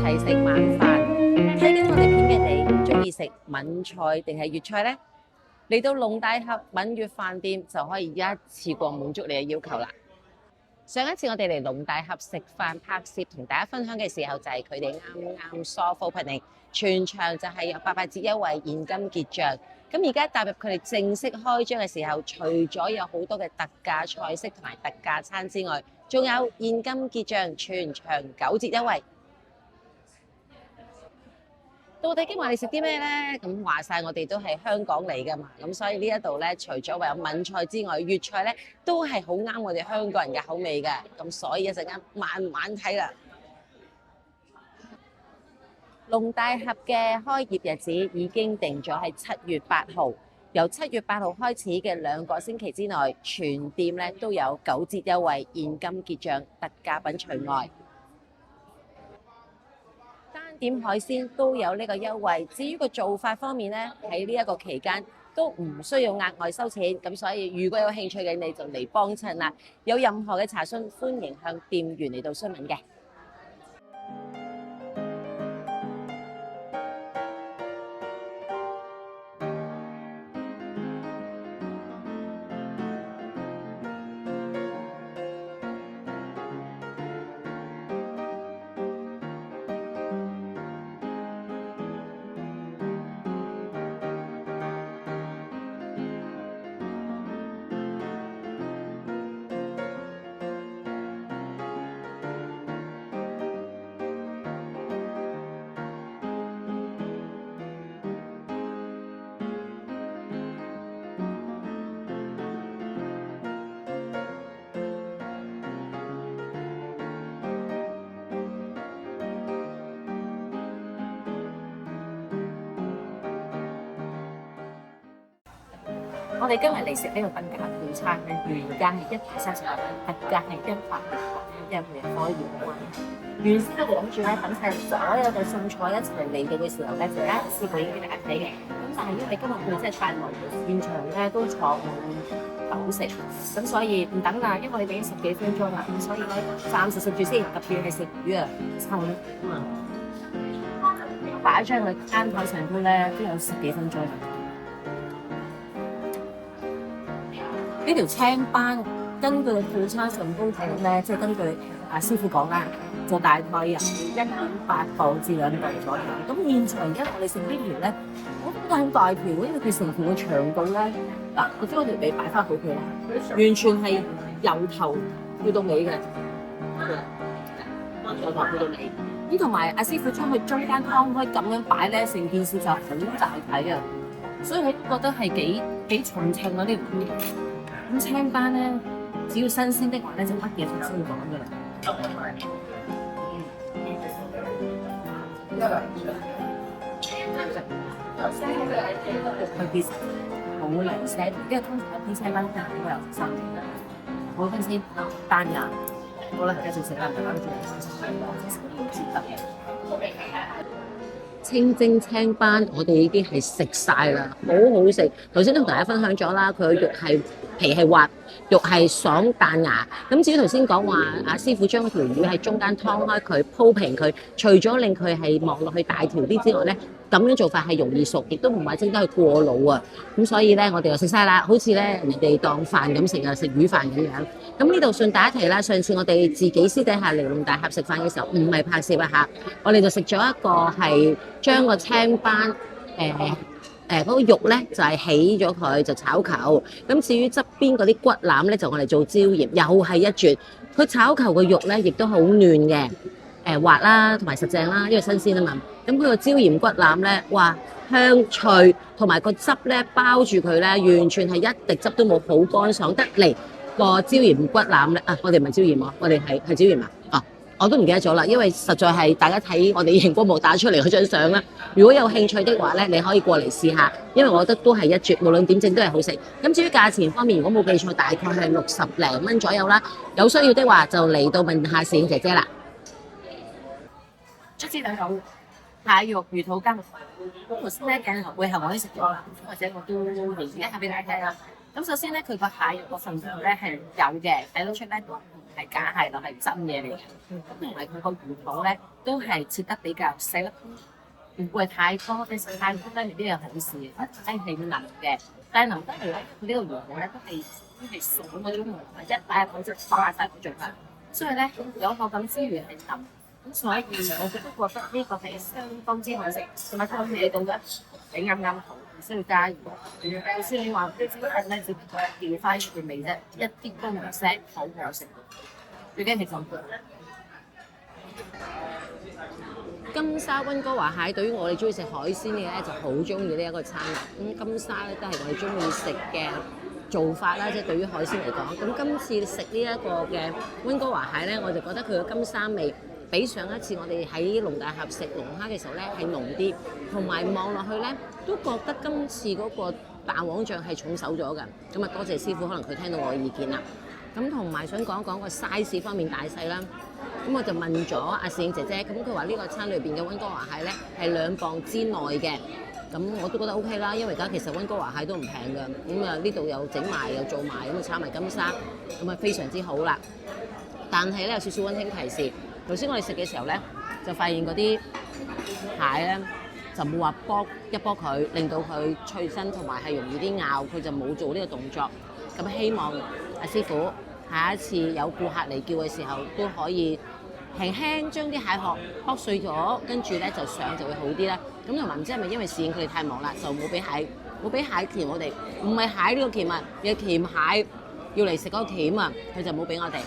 齊食晚飯。睇緊我哋片嘅你，中意食閩菜定係粵菜呢？嚟到龍大俠閩粵飯店就可以一次過滿足你嘅要求啦。上一次我哋嚟龍大俠食飯拍攝，同大家分享嘅時候就係佢哋啱啱 soft opening，全場就係有800折優惠現金結帳。咁而家踏入佢哋正式開張嘅時候，除咗有好多嘅特價菜式同埋特價餐之外，仲有現金結帳，全場9折優惠。到底今日你食啲咩呢？咁話晒我哋都係香港嚟㗎嘛，咁所以呢一度呢，除咗有閩菜之外，粵菜呢都係好啱我哋香港人嘅口味嘅。咁所以一陣間慢慢睇啦。龍大俠嘅開業日子已經定咗係7月8號，由7月8號開始嘅2個星期之內，全店呢都有9折優惠，現金結帳，特價品除外。單點海鮮都有呢個優惠，至於個做法方面呢，喺呢一個期間都唔需要額外收錢，咁所以如果有興趣嘅你就嚟幫襯啦。有任何嘅查詢，歡迎向店員嚟到詢問嘅。我哋今日嚟食呢個特價套餐咧，原價係138蚊，特價係168蚊，因為可以嘅嘛。原先我哋諗住咧等晒所有嘅餸菜一齊嚟到嘅時候咧，就一次過已經俾大家睇嘅。咁但係因為今日佢真係太忙，現場咧都坐滿90成，咁所以唔等啦，因為我哋已經10幾分鐘啦，咁所以咧暫時食住先，特別係食魚啊、臭擺張佢餐台上邊咧都有10幾分鐘。呢條青斑根據套餐上高睇咧，即係根據師傅講啦，就大概有1.8磅至2磅左右。咁現場而家我哋食呢條咧，我覺得好大條，因為佢成條嘅長度咧，嗱，我將嗰條尾擺翻好佢啦，完全係由頭去到尾嘅，由頭去到尾。咁同埋阿師傅將佢中間劏開咁樣擺咧，成件事就好大體啊，所以我都覺得係幾重稱啊呢條。咁青斑咧，只要新鮮的話咧，就乜嘢都先講噶啦。佢其實好涼聲，因為通常啲青斑都係好有心嘅。好新鮮，單人。好啦，繼續食啦，唔該，繼續食。清蒸青斑，我哋已經係食晒啦，好好食。頭先都同大家分享咗啦，佢嘅肉係皮係滑，肉係爽彈牙。咁至於頭先講話，阿師傅將嗰條魚喺中間劏開佢，鋪平佢，除咗令佢係望落去大條啲之外咧，咁樣做法係容易熟，亦都唔係整得佢過老啊。咁所以咧，我哋就食晒啦，好似咧人哋當飯咁食啊，食魚飯咁樣。咁呢度順帶一提啦，上次我哋自己私底下嚟龍大俠食飯嘅時候，唔係拍攝啊嚇，我哋就食咗一個係將個青斑嗰個肉咧就係起咗佢就炒球，咁至於側邊嗰啲骨腩咧就我哋做椒鹽，又係一絕。佢炒球嘅肉咧亦都好嫩嘅，滑啦同埋實淨啦，因為新鮮啊嘛。咁佢個椒鹽骨腩咧，哇香脆，同埋個汁咧包住佢咧，完全係一滴汁都冇，好乾爽得嚟。個椒鹽骨腩咧，我哋唔係椒鹽喎，我哋係椒鹽啊。我都唔記得咗啦，因為實在係大家睇我哋熒光幕打出嚟嗰張相啦。如果有興趣的話咧，你可以過嚟試下，因為我覺得都係一絕，無論點整都係好食。咁至於價錢方面，如果冇記錯，大概係60零蚊左右啦。有需要的話就嚟到問下攝影姐姐啦。卒之兩種蟹肉魚肚羹，咁頭先咧鏡頭背後我都食咗啦，或者我都形容一下俾大家睇啦。咁首先咧，佢個蟹肉個份量咧係有嘅，睇得出咧係假蟹咯，係真嘢嚟嘅。咁同埋佢個魚肚咧都係切得比較細粒，唔會太多，你食太多咧未必係好事。係腍嘅，但係腍得嚟咧，佢呢個魚肚咧都係爽嗰種，一擺入口就化晒嗰種啦。所以咧有口感之餘係腍。咁所以我都覺得呢個係相當之好食，同埋個味道咧你啱啱好，唔需要加鹽。就算你話啲小粉咧，只不過係調翻佢嘅味啫，一啲都唔腥，好好食。最緊係咁。金沙溫哥華蟹對於我哋中意食海鮮嘅咧，就好中意呢一個餐啦。咁金沙咧都係我哋中意食嘅做法啦，即係對於海鮮嚟講。咁今次食呢一個嘅溫哥華蟹咧，我就覺得佢嘅金沙味比上一次我哋喺龍大峽食龍蝦嘅時候咧係濃啲，同埋望落去咧都覺得今次嗰個蛋黃醬係重手咗㗎。咁啊，多謝師傅，可能佢聽到我嘅意見啦。咁同埋想講一講個 size 方面大細啦。咁我就問咗阿侍應姐姐，咁佢話呢個餐裏邊嘅溫哥華蟹咧係2磅之內嘅。咁我都覺得 OK 啦，因為而家其實溫哥華蟹都唔平㗎。咁啊呢度又整埋又做埋，咁啊炒埋金沙，咁啊非常之好啦。但係咧有少少溫馨提示。頭先我哋食嘅時候咧，就發現嗰啲蟹咧就冇話剝一剝佢，令到佢脆身同埋係容易啲咬，佢就冇做呢個動作。咁希望阿師傅下一次有顧客嚟叫嘅時候，都可以輕輕將啲蟹殼剝碎咗，跟住咧就上就會好啲啦。咁同埋唔知係咪因為侍應佢哋太忙啦，就冇俾蟹鉗我哋，唔係蟹呢個鉗啊，係鉗蟹要嚟食嗰個鉗啊，佢就冇俾我哋。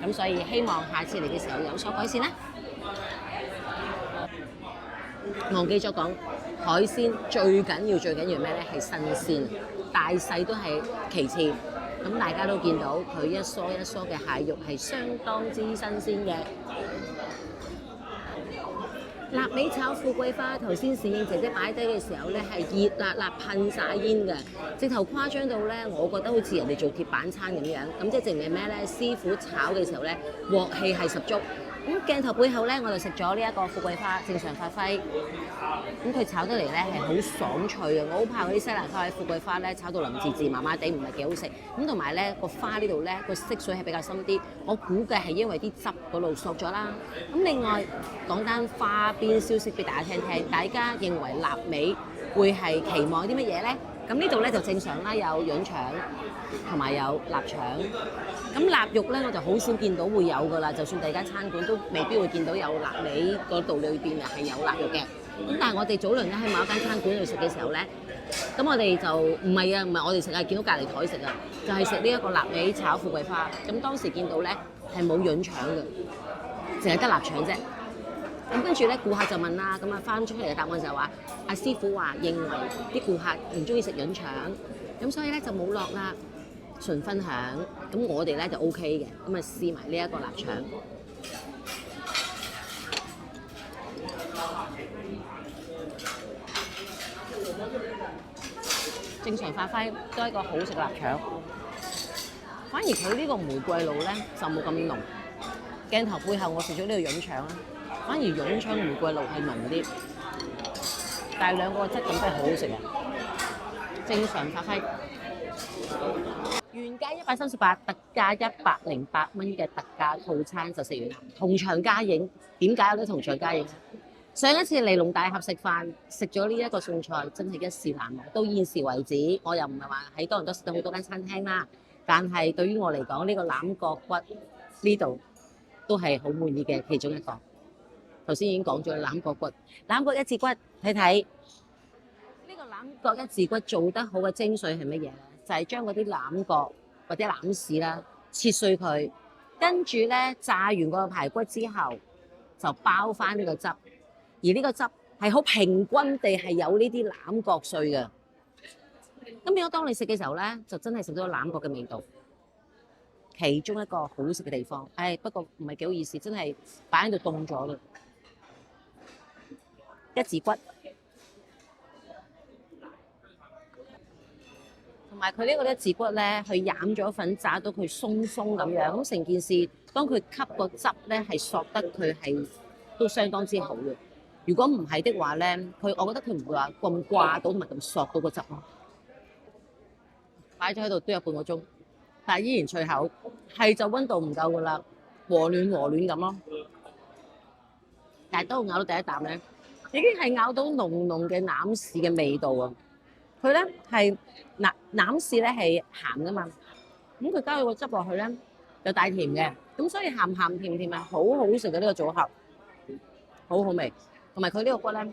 咁所以希望下次嚟嘅時候有所改善啦。忘記咗講，海鮮最緊要咩咧？係新鮮，大細都係其次。咁大家都見到佢一梳一梳嘅蟹肉係相當之新鮮嘅。臘味炒富貴花，頭先侍應姐姐擺低嘅時候咧係熱辣辣噴晒煙嘅，直頭誇張到咧，我覺得好似人哋做鐵板餐咁樣。咁即係證明咩咧？師傅炒嘅時候咧，鑊氣係十足。咁鏡頭背後咧，我就食咗呢一個富貴花，正常發揮。咁佢炒得嚟咧係好爽脆嘅，我好怕嗰啲西蘭花或者富貴花咧炒到腍滋滋麻麻地，唔係幾好食。咁同埋咧個花呢度咧個色水係比較深啲，我估計係因為啲汁嗰度索咗啦。咁另外講單花邊消息俾大家聽聽，大家認為臘味會係期望啲乜嘢咧？咁呢度咧就正常啦，有潤腸同埋有臘腸。咁臘肉咧我就好少見到會有噶啦，就算第二間餐館都未必會見到有臘味嗰度裏邊係有臘肉嘅。咁但係我哋早輪咧喺某一間餐館度食嘅時候咧，咁我哋就唔係我哋食係見到隔離台食啊，就係食呢一個臘味炒富貴花。咁當時見到咧係冇潤腸嘅，淨係得臘腸啫。咁跟住咧，顧客就問啦，咁啊翻出嚟嘅答案就話：阿師傅話認為啲顧客唔中意食潤腸，咁所以咧就冇落啦，純分享。咁我哋咧就 OK 嘅，咁啊試埋呢一個臘腸。正常發揮都係一個好食臘腸，反而佢呢個玫瑰露咧就冇咁濃。鏡頭背後我食咗呢個潤腸啦。反而潤腸玫瑰露係濃啲，但係兩個質感都係好好食嘅。正常發揮，原價138，特價108嘅特價套餐就食完啦。同場加映，點解有得同場加映？上一次嚟龍大峽食飯，食咗呢一個餸菜，真係一試難忘。到現時為止，我又唔係話喺多倫多食到好多間餐廳啦，但係對於我嚟講，呢個欖角骨呢度都係好滿意嘅其中一個。頭先已經講咗欖角骨，欖角一字骨，睇睇呢個欖角一字骨做得好嘅精髓係乜嘢咧？就係將嗰啲欖角或者欖屎啦切碎佢，跟住咧炸完個排骨之後就包翻呢個汁，而呢個汁係好平均地係有呢啲欖角碎嘅。咁變咗當你食嘅時候咧，就真係食到欖角嘅味道。其中一個好食嘅地方，不過唔係幾好意思，真係擺喺度凍咗啦。一字骨，同埋佢呢個一字骨咧，佢染咗粉炸到佢鬆鬆咁樣，咁成件事當佢吸個汁咧，係索得佢係都相當之好嘅。如果唔係的話咧，我覺得佢唔會話咁掛到同埋咁索到個汁咯。擺咗喺度都有半個鐘，但係依然脆口，係就溫度唔夠噶啦，和暖咁咯。但係當我咬到第一啖咧，已經係咬到濃濃嘅欖豉嘅味道啊！佢咧係欖豉咧係鹹噶嘛，咁佢加咗個汁落去咧就帶甜嘅，咁所以鹹鹹甜甜係好好食嘅呢個組合，好好味。同埋佢呢個骨咧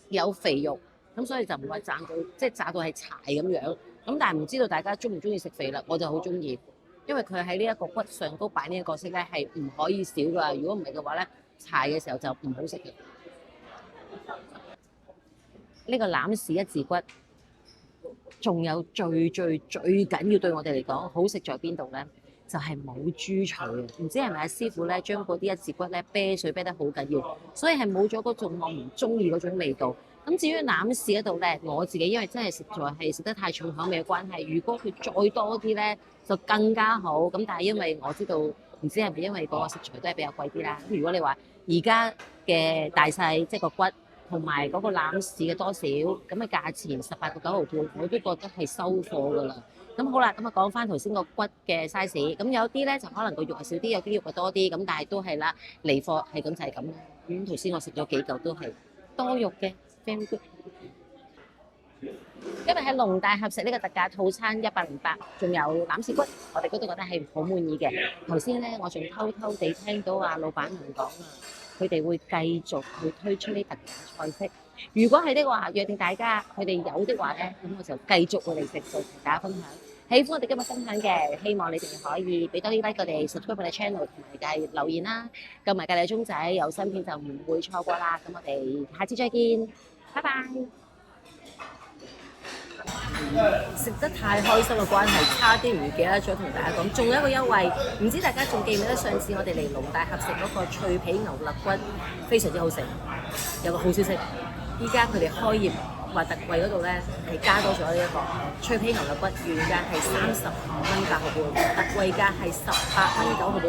有肥肉，咁所以就唔係炸到即係炸到係柴咁樣。咁但係唔知道大家中唔中意食肥啦？我就好中意，因為佢喺呢一個骨上高擺呢個角色咧係唔可以少噶。如果唔係嘅話咧，柴嘅時候就唔好食嘅。呢個欖豉一字骨，仲有最緊要對我哋嚟講好食在邊度咧？就係冇豬腸嘅，唔知係咪阿師傅咧將嗰啲一字骨咧啤水啤得好緊要，所以係冇咗嗰種我唔中意嗰種味道。咁至於欖豉嗰度咧，我自己因為真係實在係食得太重口味嘅關係，如果佢再多啲咧就更加好。咁但係因為我知道，唔知係咪因為個食材都係比較貴啲啦。咁如果你話而家嘅大細即係個骨同埋嗰個欖豉嘅多少咁嘅價錢18個9毫半，我都覺得係收貨㗎啦。咁好啦，咁啊講翻頭先個骨嘅 size，咁有啲咧就可能個肉係少啲，有啲肉係多啲，咁但係都係啦，嚟貨係咁就係咁啦。咁頭先我食咗幾嚿都係多肉嘅 very good。今日喺龍大合食呢個特價套餐108，仲有欖豉骨，我哋嗰度覺得係好滿意嘅。頭先咧我仲偷偷地聽到老闆娘講啊，佢哋會繼續去推出呢特價菜式。如果係的話，約定大家佢哋有的話咧，咁我就繼續會嚟食，就同大家分享。喜歡我哋今日分享嘅，希望你哋可以俾多啲 like 我哋 subscribe 我哋 channel 同埋介留言啦，撳埋隔離鐘仔，有新片就唔會錯過啦。咁我哋下次再見，拜拜。食得太開心嘅關係，差啲唔記得咗同大家講，仲有一個優惠，唔知大家仲記唔記得上次我哋嚟龍大合食嗰個脆皮牛肋骨，非常之好食。有個好消息，依家佢哋開業話特惠嗰度咧係加多咗呢一個脆皮牛肋骨，原價係35蚊8毫半，特惠價係18蚊9毫半。